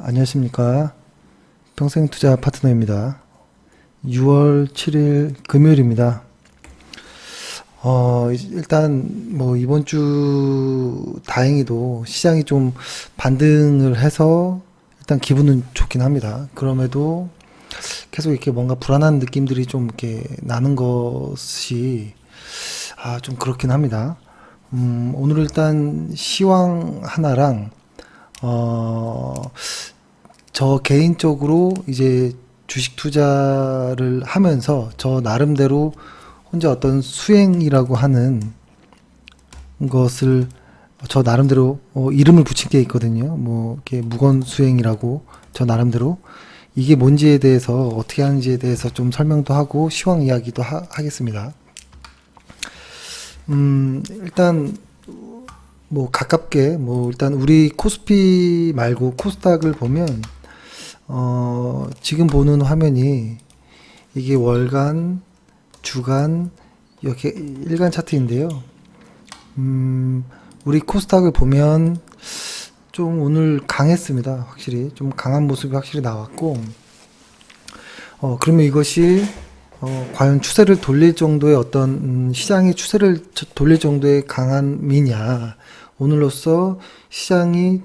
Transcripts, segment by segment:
안녕하십니까. 평생투자 파트너입니다. 6월 7일 금요일입니다. 일단 뭐 이번 주 다행히도 시장이 좀 반등을 해서 일단 기분은 좋긴 합니다. 그럼에도 계속 이렇게 뭔가 불안한 느낌들이 좀 이렇게 나는 것이 좀 그렇긴 합니다. 오늘 일단 시황 하나랑 어, 저 개인적으로 이제 주식 투자를 하면서 저 나름대로 혼자 어떤 수행이라고 하는 것을 저 나름대로 이름을 붙인 게 있거든요. 뭐 이렇게 무건 수행이라고 저 나름대로 이게 뭔지에 대해서 어떻게 하는지에 대해서 좀 설명도 하고 시황 이야기도 하겠습니다. 일단 뭐 가깝게 뭐 일단 우리 코스피 말고 코스닥을 보면 지금 보는 화면이 이게 월간, 주간, 이렇게 일간 차트인데요. 우리 코스닥을 보면 좀 오늘 강했습니다. 확실히 좀 강한 모습이 확실히 나왔고, 그러면 이것이 과연 추세를 돌릴 정도의 어떤 시장의 추세를 돌릴 정도의 강함이냐? 오늘로써 시장이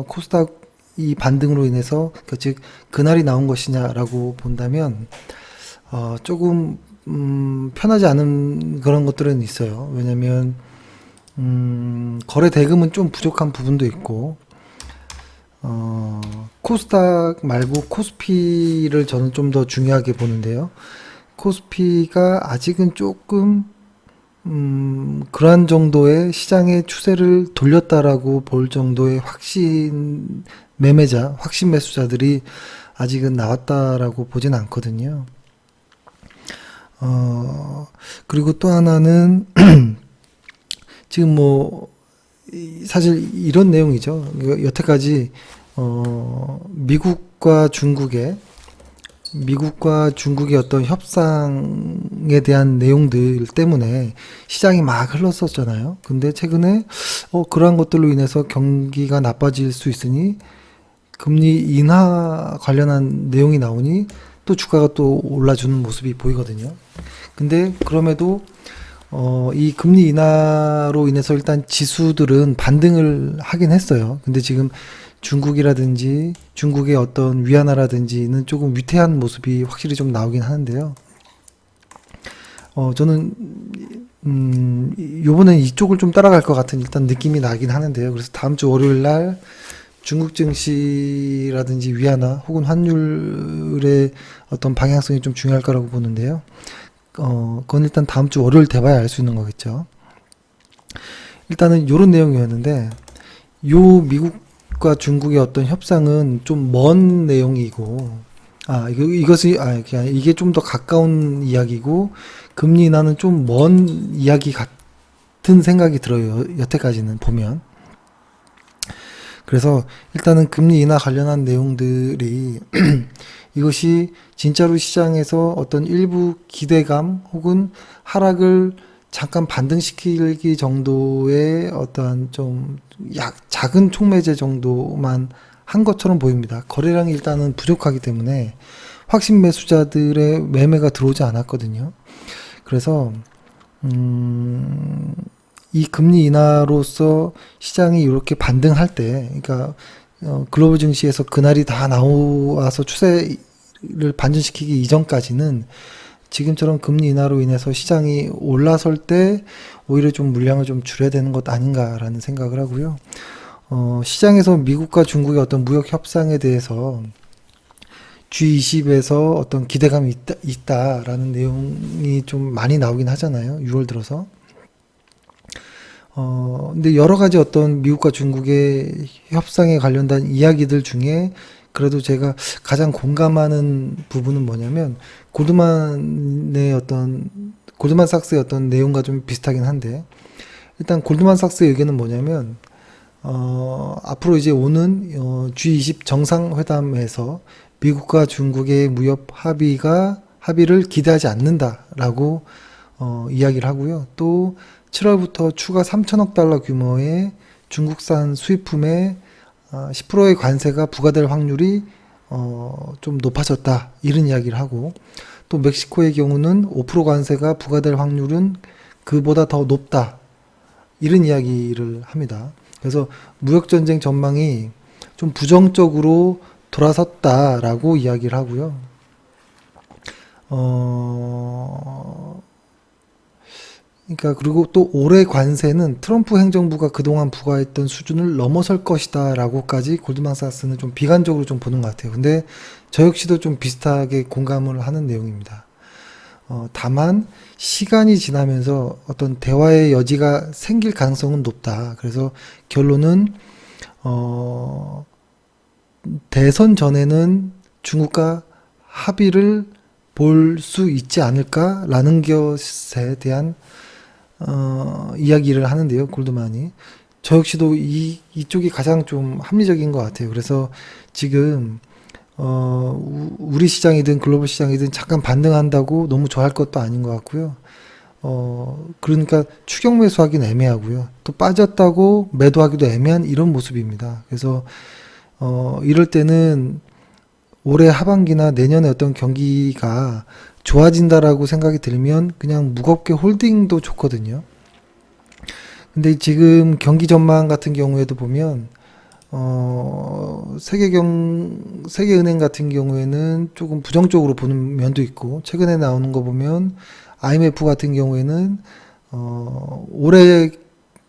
코스닥 이 반등으로 인해서 즉 그날이 나온 것이냐라고 본다면 조금 편하지 않은 그런 것들은 있어요. 왜냐면 거래 대금은 좀 부족한 부분도 있고 코스닥 말고 코스피를 저는 좀 더 중요하게 보는데요. 코스피가 아직은 조금 그러한 정도의 시장의 추세를 돌렸다라고 볼 정도의 확신 매수자들이 아직은 나왔다라고 보진 않거든요. 그리고 또 하나는 지금 뭐 사실 이런 내용이죠. 여태까지 미국과 중국의 어떤 협상에 대한 내용들 때문에 시장이 막 흘렀었잖아요. 근데 최근에 그러한 것들로 인해서 경기가 나빠질 수 있으니 금리 인하 관련한 내용이 나오니 또 주가가 또 올라주는 모습이 보이거든요. 근데 그럼에도 이 금리 인하로 인해서 일단 지수들은 반등을 하긴 했어요. 근데 지금 중국이라든지 중국의 어떤 위안화라든지는 조금 위태한 모습이 확실히 좀 나오긴 하는데요. 저는 요번엔 이쪽을 좀 따라갈 것 같은 일단 느낌이 나긴 하는데요. 그래서 다음 주 월요일 날 중국 증시라든지 위안화 혹은 환율의 어떤 방향성이 좀 중요할 거라고 보는데요. 그건 일단 다음 주 월요일 돼봐야 알 수 있는 거겠죠. 일단은 요런 내용이었는데 요 미국과 중국의 어떤 협상은 좀 먼 내용이고 그냥 이게 좀 더 가까운 이야기고 금리 인하는 좀 먼 이야기 같은 생각이 들어요. 여태까지는 보면. 그래서 일단은 금리 인하 관련한 내용들이 이것이 진짜로 시장에서 어떤 일부 기대감 혹은 하락을 잠깐 반등시키기 정도의 어떠한 좀 작은 촉매제 정도만 한 것처럼 보입니다. 거래량이 일단은 부족하기 때문에 확신 매수자들의 매매가 들어오지 않았거든요. 그래서 이 금리 인하로서 시장이 이렇게 반등할 때, 그러니까 글로벌 증시에서 그날이 다 나와서 추세를 반전시키기 이전까지는 지금처럼 금리 인하로 인해서 시장이 올라설 때 오히려 좀 물량을 좀 줄여야 되는 것 아닌가라는 생각을 하고요. 시장에서 미국과 중국의 어떤 무역 협상에 대해서 G20에서 어떤 기대감이 있다라는 내용이 좀 많이 나오긴 하잖아요. 6월 들어서. 근데 여러 가지 어떤 미국과 중국의 협상에 관련된 이야기들 중에 그래도 제가 가장 공감하는 부분은 뭐냐면 골드만삭스의 어떤 내용과 좀 비슷하긴 한데 일단 골드만삭스의 의견은 뭐냐면 앞으로 이제 오는 G20 정상회담에서 미국과 중국의 무역 합의를 기대하지 않는다라고 이야기를 하고요. 또 7월부터 추가 3천억 달러 규모의 중국산 수입품의 10%의 관세가 부과될 확률이 좀 높아졌다 이런 이야기를 하고, 또 멕시코의 경우는 5% 관세가 부과될 확률은 그보다 더 높다 이런 이야기를 합니다. 그래서 무역전쟁 전망이 좀 부정적으로 돌아섰다라고 이야기를 하고요. 그러니까 그리고 또 올해 관세는 트럼프 행정부가 그동안 부과했던 수준을 넘어설 것이다라고까지 골드만삭스는 좀 비관적으로 좀 보는 것 같아요. 근데 저 역시도 좀 비슷하게 공감을 하는 내용입니다. 다만 시간이 지나면서 어떤 대화의 여지가 생길 가능성은 높다. 그래서 결론은 대선 전에는 중국과 합의를 볼 수 있지 않을까라는 것에 대한 이야기를 하는데요, 골드만이. 저 역시도 이쪽이 가장 좀 합리적인 것 같아요. 그래서 지금, 우리 시장이든 글로벌 시장이든 잠깐 반등한다고 너무 좋아할 것도 아닌 것 같고요. 그러니까 추격 매수하기는 애매하고요. 또 빠졌다고 매도하기도 애매한 이런 모습입니다. 그래서, 이럴 때는 올해 하반기나 내년에 어떤 경기가 좋아진다라고 생각이 들면 그냥 무겁게 홀딩도 좋거든요. 근데 지금 경기 전망 같은 경우에도 보면 세계은행 같은 경우에는 조금 부정적으로 보는 면도 있고, 최근에 나오는 거 보면 IMF 같은 경우에는 올해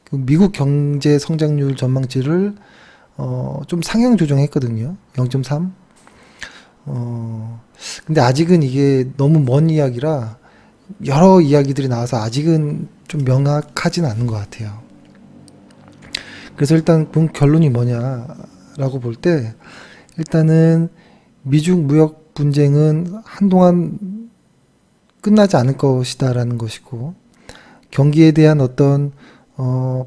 그 미국 경제 성장률 전망치를 좀 상향 조정했거든요. 0.3. 근데 아직은 이게 너무 먼 이야기라 여러 이야기들이 나와서 아직은 좀 명확하진 않은 것 같아요. 그래서 일단 본 결론이 뭐냐라고 볼 때, 일단은 미중 무역 분쟁은 한동안 끝나지 않을 것이다라는 것이고, 경기에 대한 어떤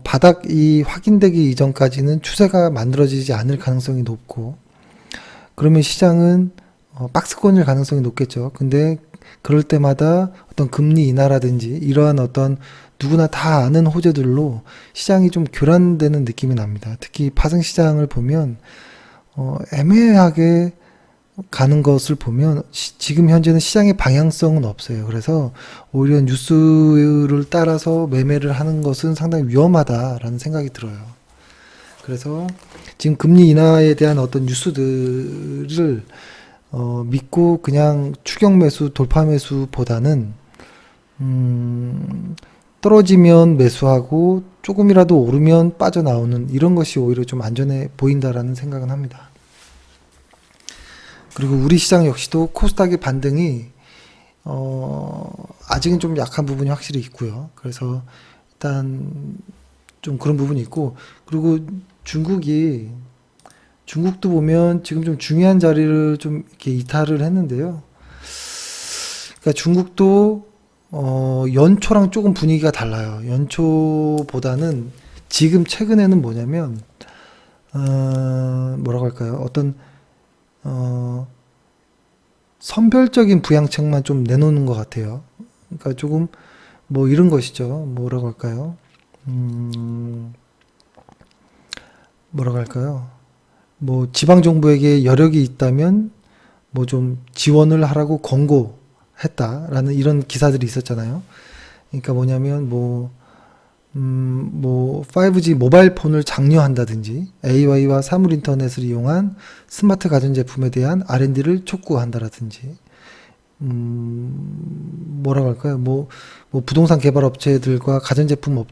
바닥이 확인되기 이전까지는 추세가 만들어지지 않을 가능성이 높고, 그러면 시장은 박스권일 가능성이 높겠죠. 근데 그럴 때마다 어떤 금리 인하라든지 이러한 어떤 누구나 다 아는 호재들로 시장이 좀 교란되는 느낌이 납니다. 특히 파생 시장을 보면 애매하게 가는 것을 보면 지금 현재는 시장의 방향성은 없어요. 그래서 오히려 뉴스를 따라서 매매를 하는 것은 상당히 위험하다라는 생각이 들어요. 그래서 지금 금리 인하에 대한 어떤 뉴스들을 믿고 그냥 추격 매수, 돌파 매수보다는 떨어지면 매수하고 조금이라도 오르면 빠져나오는 이런 것이 오히려 좀 안전해 보인다라는 생각은 합니다. 그리고 우리 시장 역시도 코스닥의 반등이 아직은 좀 약한 부분이 확실히 있고요. 그래서 일단 좀 그런 부분이 있고, 그리고 중국도 보면 지금 좀 중요한 자리를 좀 이렇게 이탈을 했는데요. 그러니까 중국도 연초랑 조금 분위기가 달라요. 연초보다는 지금 최근에는 뭐냐면 뭐라고 할까요? 어떤 선별적인 부양책만 좀 내놓는 것 같아요. 그러니까 조금 뭐 이런 것이죠. 뭐라고 할까요? 뭐라고 할까요? 뭐 지방 정부에게 여력이 있다면 뭐 좀 지원을 하라고 권고했다라는 이런 기사들이 있었잖아요. 그러니까 뭐냐면 뭐 5G 모바일 폰을 장려한다든지 AI와 사물 인터넷을 이용한 스마트 가전제품에 대한 R&D를 촉구한다라든지 뭐라고 할까요? 뭐 부동산 개발 업체들과 가전제품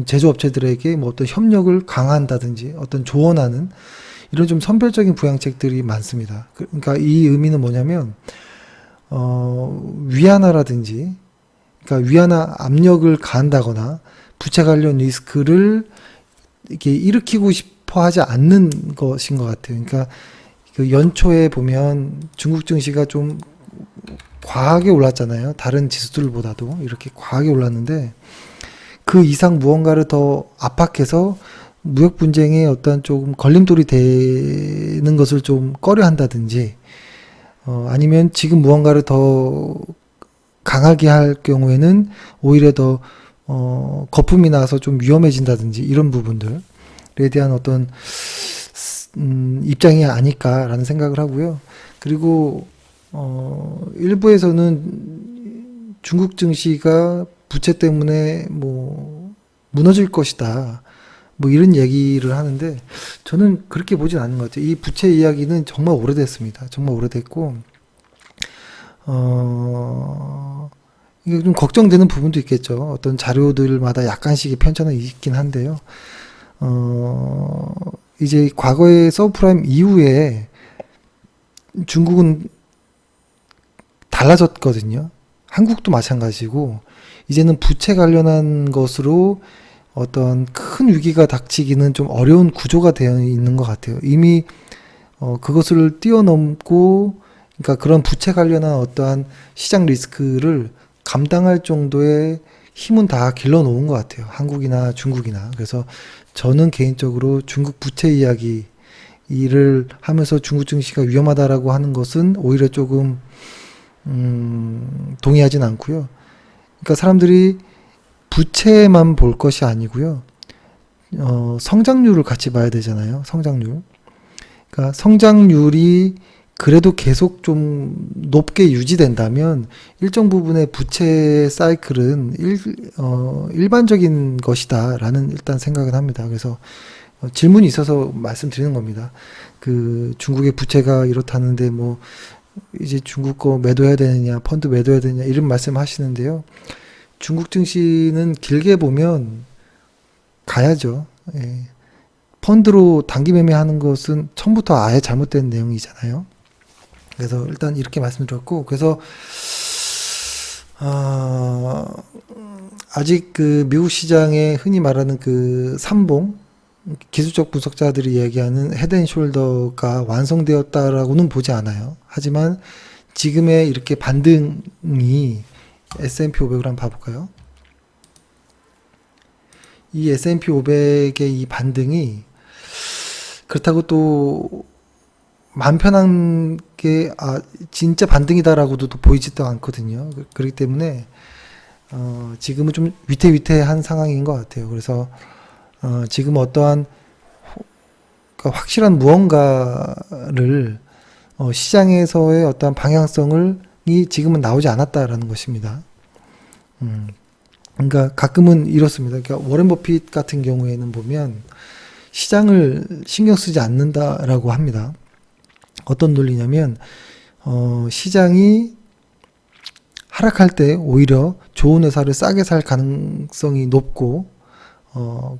제조업체들에게 뭐 어떤 협력을 강화한다든지 어떤 조언하는 이런 좀 선별적인 부양책들이 많습니다. 그러니까 이 의미는 뭐냐면 위안화라든지, 그러니까 위안화 압력을 가한다거나 부채 관련 리스크를 이렇게 일으키고 싶어 하지 않는 것인 것 같아요. 그러니까 그 연초에 보면 중국 증시가 좀 과하게 올랐잖아요. 다른 지수들보다도 이렇게 과하게 올랐는데 그 이상 무언가를 더 압박해서 무역 분쟁에 어떤 조금 걸림돌이 되는 것을 좀 꺼려 한다든지, 아니면 지금 무언가를 더 강하게 할 경우에는 오히려 더 거품이 나서 좀 위험해진다든지 이런 부분들에 대한 어떤 입장이 아닐까라는 생각을 하고요. 그리고 일부에서는 중국 증시가 부채 때문에 뭐 무너질 것이다. 뭐 이런 얘기를 하는데 저는 그렇게 보진 않는 것 같아요. 이 부채 이야기는 정말 오래됐습니다. 정말 오래됐고 이게 좀 걱정되는 부분도 있겠죠. 어떤 자료들마다 약간씩의 편차는 있긴 한데요. 이제 과거의 서브프라임 이후에 중국은 달라졌거든요. 한국도 마찬가지고 이제는 부채 관련한 것으로 어떤 큰 위기가 닥치기는 좀 어려운 구조가 되어 있는 것 같아요. 이미 그것을 뛰어넘고 그러니까 그런 부채 관련한 어떠한 시장 리스크를 감당할 정도의 힘은 다 길러 놓은 것 같아요. 한국이나 중국이나. 그래서 저는 개인적으로 중국 부채 이야기를 하면서 중국 증시가 위험하다라고 하는 것은 오히려 조금 동의하진 않고요. 그러니까 사람들이 부채만 볼 것이 아니고요. 성장률을 같이 봐야 되잖아요. 성장률. 그러니까 성장률이 그래도 계속 좀 높게 유지된다면 일정 부분의 부채 사이클은 일반적인 것이다라는 일단 생각은 합니다. 그래서 질문이 있어서 말씀드리는 겁니다. 그 중국의 부채가 이렇다는데 뭐 이제 중국 거 매도해야 되느냐, 펀드 매도해야 되느냐 이런 말씀 하시는데요. 중국 증시는 길게 보면 가야죠. 예. 펀드로 단기 매매하는 것은 처음부터 아예 잘못된 내용이잖아요. 그래서 일단 이렇게 말씀드렸고, 그래서 아직 그 미국 시장에 흔히 말하는 그 삼봉 기술적 분석자들이 얘기하는 헤드앤숄더가 완성되었다라고는 보지 않아요. 하지만 지금의 이렇게 반등이 S&P 500을 한번 봐볼까요? 이 S&P 500의 이 반등이 그렇다고 또 마음 편한 게 진짜 반등이다라고도 또 보이지도 않거든요. 그렇기 때문에 지금은 좀 위태위태한 상황인 것 같아요. 그래서 지금 어떠한 그러니까 확실한 무언가를 시장에서의 어떠한 방향성을 이 지금은 나오지 않았다라는 것입니다. 그러니까 가끔은 이렇습니다. 그러니까 워렌 버핏 같은 경우에는 보면 시장을 신경 쓰지 않는다라고 합니다. 어떤 논리냐면 시장이 하락할 때 오히려 좋은 회사를 싸게 살 가능성이 높고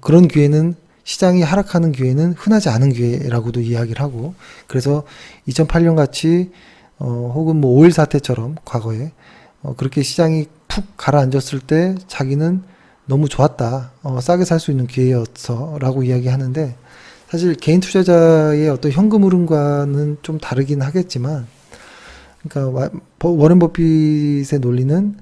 그런 기회는 시장이 하락하는 기회는 흔하지 않은 기회라고도 이야기를 하고 그래서 2008년 같이 혹은 뭐 5.1 사태처럼 과거에 그렇게 시장이 푹 가라앉았을 때 자기는 너무 좋았다. 싸게 살 수 있는 기회였어 라고 이야기하는데 사실 개인 투자자의 어떤 현금 흐름과는 좀 다르긴 하겠지만 그러니까 워렌 버핏의 논리는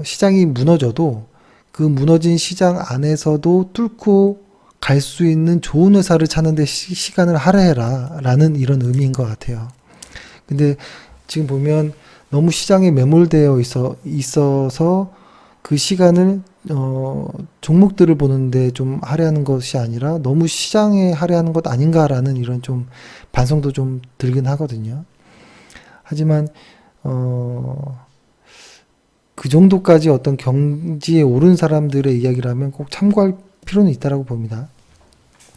시장이 무너져도 그 무너진 시장 안에서도 뚫고 갈 수 있는 좋은 회사를 찾는 데 시간을 할애해라 라는 이런 의미인 것 같아요. 근데 지금 보면 너무 시장에 매몰되어 있어서 그 시간을 종목들을 보는데 좀 할애하는 것이 아니라 너무 시장에 할애하는 것 아닌가라는 이런 좀 반성도 좀 들긴 하거든요. 하지만 그 정도까지 어떤 경지에 오른 사람들의 이야기라면 꼭 참고할 필요는 있다라고 봅니다.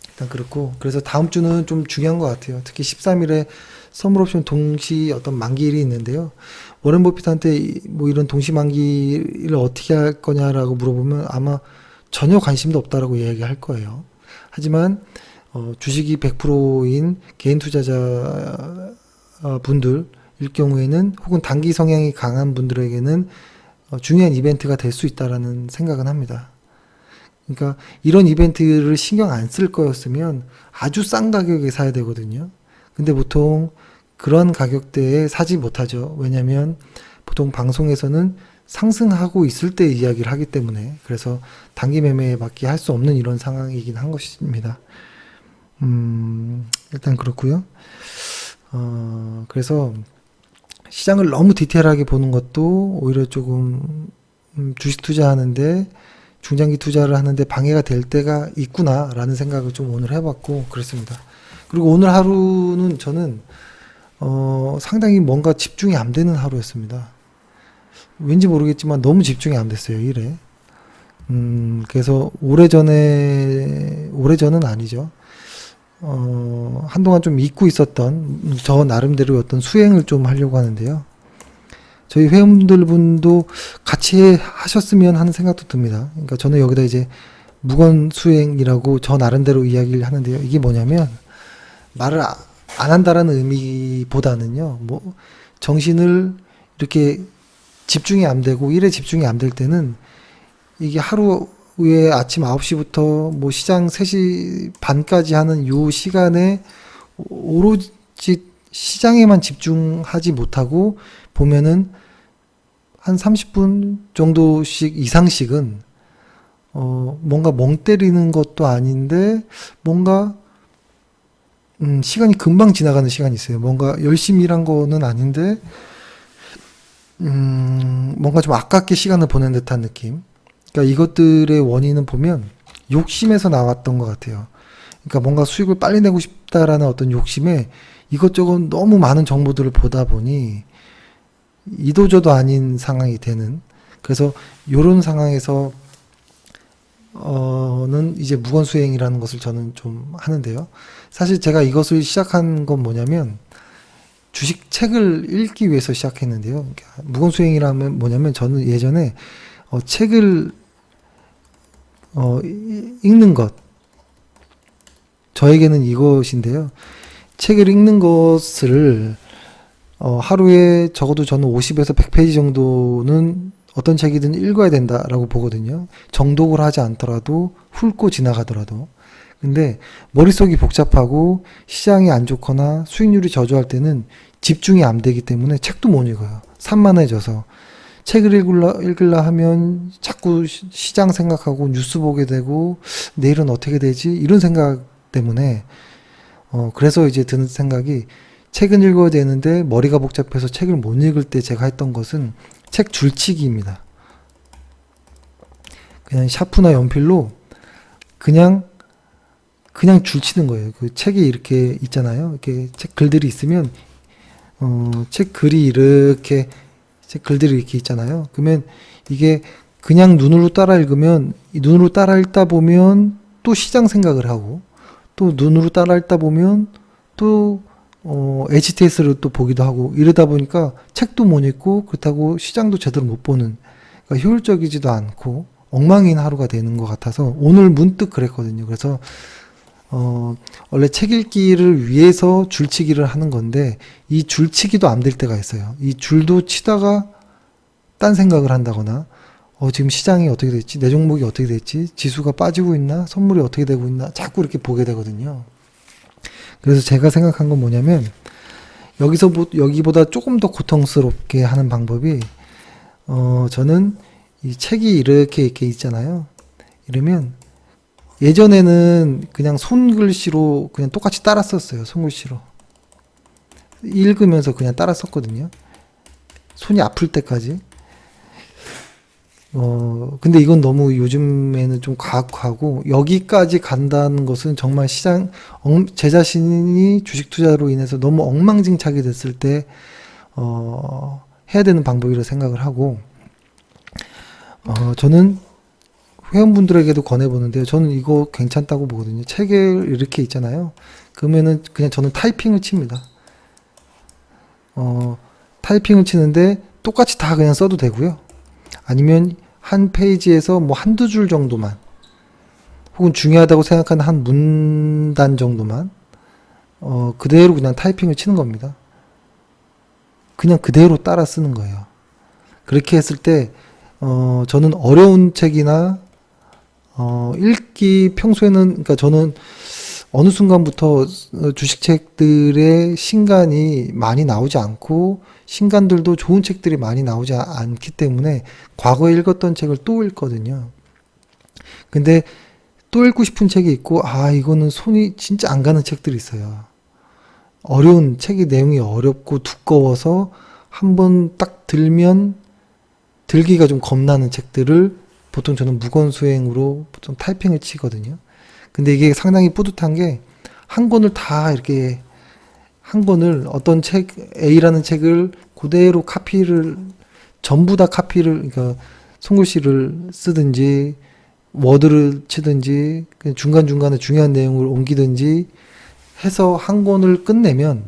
일단 그렇고 그래서 다음 주는 좀 중요한 것 같아요. 특히 13일에 선물옵션 동시 어떤 만기일이 있는데요. 워렌 버핏한테 뭐 이런 동시 만기를 어떻게 할 거냐라고 물어보면 아마 전혀 관심도 없다라고 이야기할 거예요. 하지만 주식이 100%인 개인 투자자 분들일 경우에는 혹은 단기 성향이 강한 분들에게는 중요한 이벤트가 될 수 있다라는 생각은 합니다. 그러니까 이런 이벤트를 신경 안 쓸 거였으면 아주 싼 가격에 사야 되거든요. 근데 보통 그런 가격대에 사지 못하죠. 왜냐하면 보통 방송에서는 상승하고 있을 때 이야기를 하기 때문에 그래서 단기 매매밖에 할 수 없는 이런 상황이긴 한 것입니다. 일단 그렇고요. 그래서 시장을 너무 디테일하게 보는 것도 오히려 조금 주식 투자하는데 중장기 투자를 하는데 방해가 될 때가 있구나라는 생각을 좀 오늘 해봤고 그렇습니다. 그리고 오늘 하루는 저는 상당히 뭔가 집중이 안 되는 하루였습니다. 왠지 모르겠지만 너무 집중이 안 됐어요, 일에. 그래서 오래전은 아니죠. 한동안 좀 잊고 있었던 저 나름대로의 어떤 수행을 좀 하려고 하는데요. 저희 회원들 분도 같이 하셨으면 하는 생각도 듭니다. 그러니까 저는 여기다 이제 무건 수행이라고 저 나름대로 이야기를 하는데요. 이게 뭐냐면 말을 안 한다라는 의미보다는요. 뭐 정신을 이렇게 집중이 안 되고 일에 집중이 안 될 때는 이게 하루에 아침 9시부터 뭐 시장 3시 반까지 하는 요 시간에 오로지 시장에만 집중하지 못하고 보면은 한 30분 정도씩 이상씩은 뭔가 멍 때리는 것도 아닌데 뭔가 시간이 금방 지나가는 시간이 있어요. 뭔가 열심히 일한 거는 아닌데 뭔가 좀 아깝게 시간을 보낸 듯한 느낌. 그러니까 이것들의 원인은 보면 욕심에서 나왔던 것 같아요. 그러니까 뭔가 수익을 빨리 내고 싶다라는 어떤 욕심에 이것저것 너무 많은 정보들을 보다 보니 이도저도 아닌 상황이 되는. 그래서 이런 상황에서 는 이제 무건수행이라는 것을 저는 좀 하는데요. 사실 제가 이것을 시작한 건 뭐냐면 주식 책을 읽기 위해서 시작했는데요. 그러니까 무건수행이라면 뭐냐면 저는 예전에 책을 읽는 것, 저에게는 이것인데요. 책을 읽는 것을 하루에 적어도 저는 50에서 100페이지 정도는 어떤 책이든 읽어야 된다라고 보거든요. 정독을 하지 않더라도 훑고 지나가더라도. 근데 머릿속이 복잡하고 시장이 안 좋거나 수익률이 저조할 때는 집중이 안 되기 때문에 책도 못 읽어요. 산만해져서. 책을 읽으려 하면 자꾸 시장 생각하고 뉴스 보게 되고 내일은 어떻게 되지? 이런 생각 때문에 그래서 이제 드는 생각이 책은 읽어야 되는데 머리가 복잡해서 책을 못 읽을 때 제가 했던 것은 책 줄치기입니다. 그냥 샤프나 연필로 그냥 줄치는 거예요. 그 책이 이렇게 있잖아요. 이렇게 책 글들이 있으면 책 글이 이렇게 책 글들이 이렇게 있잖아요. 그러면 이게 그냥 눈으로 따라 읽으면 눈으로 따라 읽다 보면 또 시장 생각을 하고 또 눈으로 따라 읽다 보면 또 HTS를 또 보기도 하고 이러다 보니까 책도 못 읽고 그렇다고 시장도 제대로 못 보는, 그러니까 효율적이지도 않고 엉망인 하루가 되는 것 같아서 오늘 문득 그랬거든요. 그래서 원래 책 읽기를 위해서 줄치기를 하는 건데 이 줄치기도 안 될 때가 있어요. 이 줄도 치다가 딴 생각을 한다거나 지금 시장이 어떻게 됐지? 내 종목이 어떻게 됐지? 지수가 빠지고 있나? 선물이 어떻게 되고 있나? 자꾸 이렇게 보게 되거든요. 그래서 제가 생각한 건 뭐냐면 여기보다 조금 더 고통스럽게 하는 방법이 저는 이 책이 이렇게 있잖아요. 이러면 예전에는 그냥 손글씨로 그냥 똑같이 따라 썼어요. 손글씨로 읽으면서 그냥 따라 썼거든요. 손이 아플 때까지. 근데 이건 너무 요즘에는 좀 과학하고 여기까지 간다는 것은 정말 제 자신이 주식 투자로 인해서 너무 엉망진창이 됐을 때, 해야 되는 방법이라 생각을 하고, 저는 회원분들에게도 권해보는데요. 저는 이거 괜찮다고 보거든요. 책에 이렇게 있잖아요. 그러면은 그냥 저는 타이핑을 칩니다. 타이핑을 치는데 똑같이 다 그냥 써도 되고요. 아니면 한 페이지에서 뭐 한두 줄 정도만 혹은 중요하다고 생각하는 한 문단 정도만 그대로 그냥 타이핑을 치는 겁니다. 그냥 그대로 따라 쓰는 거예요. 그렇게 했을 때 저는 어려운 책이나 읽기 평소에는, 그러니까 저는 어느 순간부터 주식책들의 신간이 많이 나오지 않고 신간들도 좋은 책들이 많이 나오지 않기 때문에 과거에 읽었던 책을 또 읽거든요. 근데 또 읽고 싶은 책이 있고 이거는 손이 진짜 안 가는 책들이 있어요. 어려운 책의 내용이 어렵고 두꺼워서 한번 딱 들면 들기가 좀 겁나는 책들을 보통 저는 무건수행으로 보통 타이핑을 치거든요. 근데 이게 상당히 뿌듯한 게 한 권을 다 이렇게 한 권을 어떤 책 A라는 책을 그대로 카피를 전부 다 카피를 그러니까 손글씨를 쓰든지 워드를 치든지 그냥 중간중간에 중요한 내용을 옮기든지 해서 한 권을 끝내면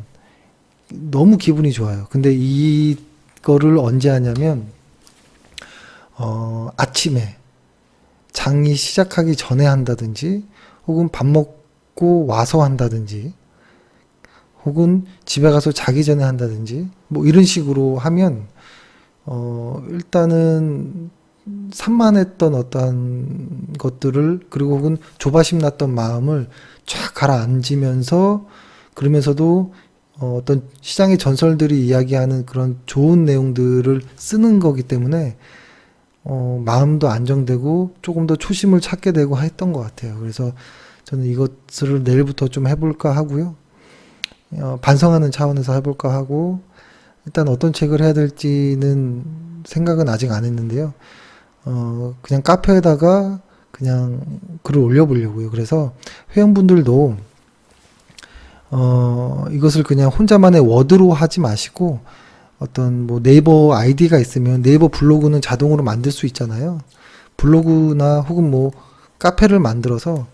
너무 기분이 좋아요. 근데 이거를 언제 하냐면 아침에 장이 시작하기 전에 한다든지 혹은 밥 먹고 와서 한다든지 혹은 집에 가서 자기 전에 한다든지 뭐 이런 식으로 하면 일단은 산만했던 어떤 것들을 그리고 혹은 조바심 났던 마음을 쫙 가라앉으면서 그러면서도 어떤 시장의 전설들이 이야기하는 그런 좋은 내용들을 쓰는 거기 때문에 마음도 안정되고 조금 더 초심을 찾게 되고 했던 것 같아요. 그래서 저는 이것을 내일부터 좀 해볼까 하고요. 반성하는 차원에서 해볼까 하고 일단 어떤 책을 해야 될지는 생각은 아직 안 했는데요. 그냥 카페에다가 그냥 글을 올려보려고요. 그래서 회원분들도 이것을 그냥 혼자만의 워드로 하지 마시고 어떤 뭐 네이버 아이디가 있으면 네이버 블로그는 자동으로 만들 수 있잖아요. 블로그나 혹은 뭐 카페를 만들어서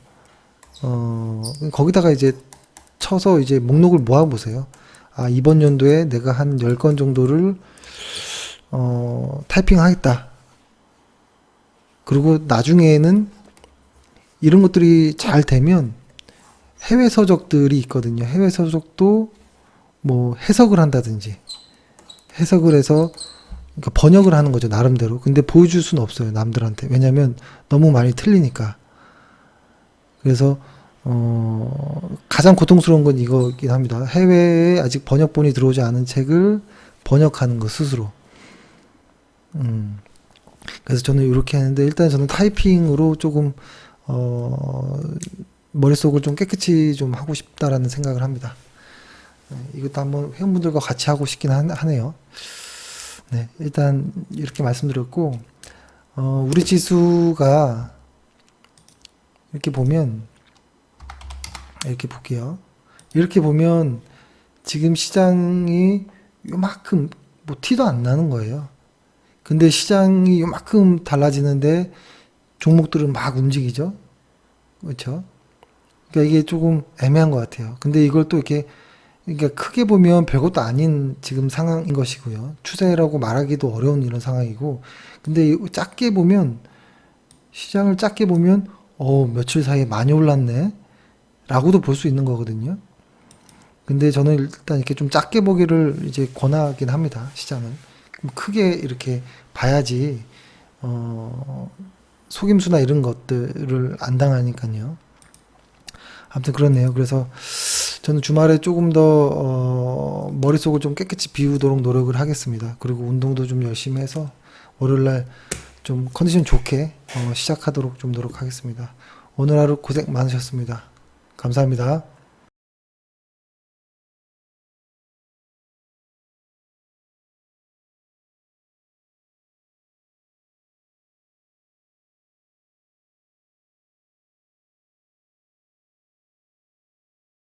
거기다가 이제 쳐서 이제 목록을 모아보세요. 아, 이번 연도에 내가 한 10건 정도를 타이핑하겠다. 그리고 나중에는 이런 것들이 잘 되면 해외 서적들이 있거든요. 해외 서적도 뭐 해석을 한다든지 해석을 해서 그러니까 번역을 하는 거죠. 나름대로. 근데 보여줄 수는 없어요. 남들한테. 왜냐면 너무 많이 틀리니까. 그래서 가장 고통스러운 건 이거긴 합니다. 해외에 아직 번역본이 들어오지 않은 책을 번역하는 거 스스로. 그래서 저는 이렇게 하는데 일단 저는 타이핑으로 조금 머릿속을 좀 깨끗이 좀 하고 싶다라는 생각을 합니다. 이것도 한번 회원분들과 같이 하고 싶긴 하네요. 네, 일단 이렇게 말씀드렸고 우리 지수가 이렇게 보면 이렇게 볼게요. 이렇게 보면 지금 시장이 요만큼 뭐 티도 안 나는 거예요. 근데 시장이 요만큼 달라지는데 종목들은 막 움직이죠. 그렇죠? 그러니까 이게 조금 애매한 것 같아요. 근데 이걸 또 이렇게 그러니까 크게 보면 별것도 아닌 지금 상황인 것이고요. 추세라고 말하기도 어려운 이런 상황이고, 근데 작게 보면 시장을 작게 보면 며칠 사이에 많이 올랐네 라고도 볼 수 있는 거거든요. 근데 저는 일단 이렇게 좀 작게 보기를 이제 권하긴 합니다. 시장은 크게 이렇게 봐야지 속임수나 이런 것들을 안 당하니까요. 아무튼 그렇네요. 그래서 저는 주말에 조금 더 머릿속을 좀 깨끗이 비우도록 노력을 하겠습니다. 그리고 운동도 좀 열심히 해서 월요일날 좀 컨디션 좋게 시작하도록 좀 노력하겠습니다. 오늘 하루 고생 많으셨습니다. 감사합니다.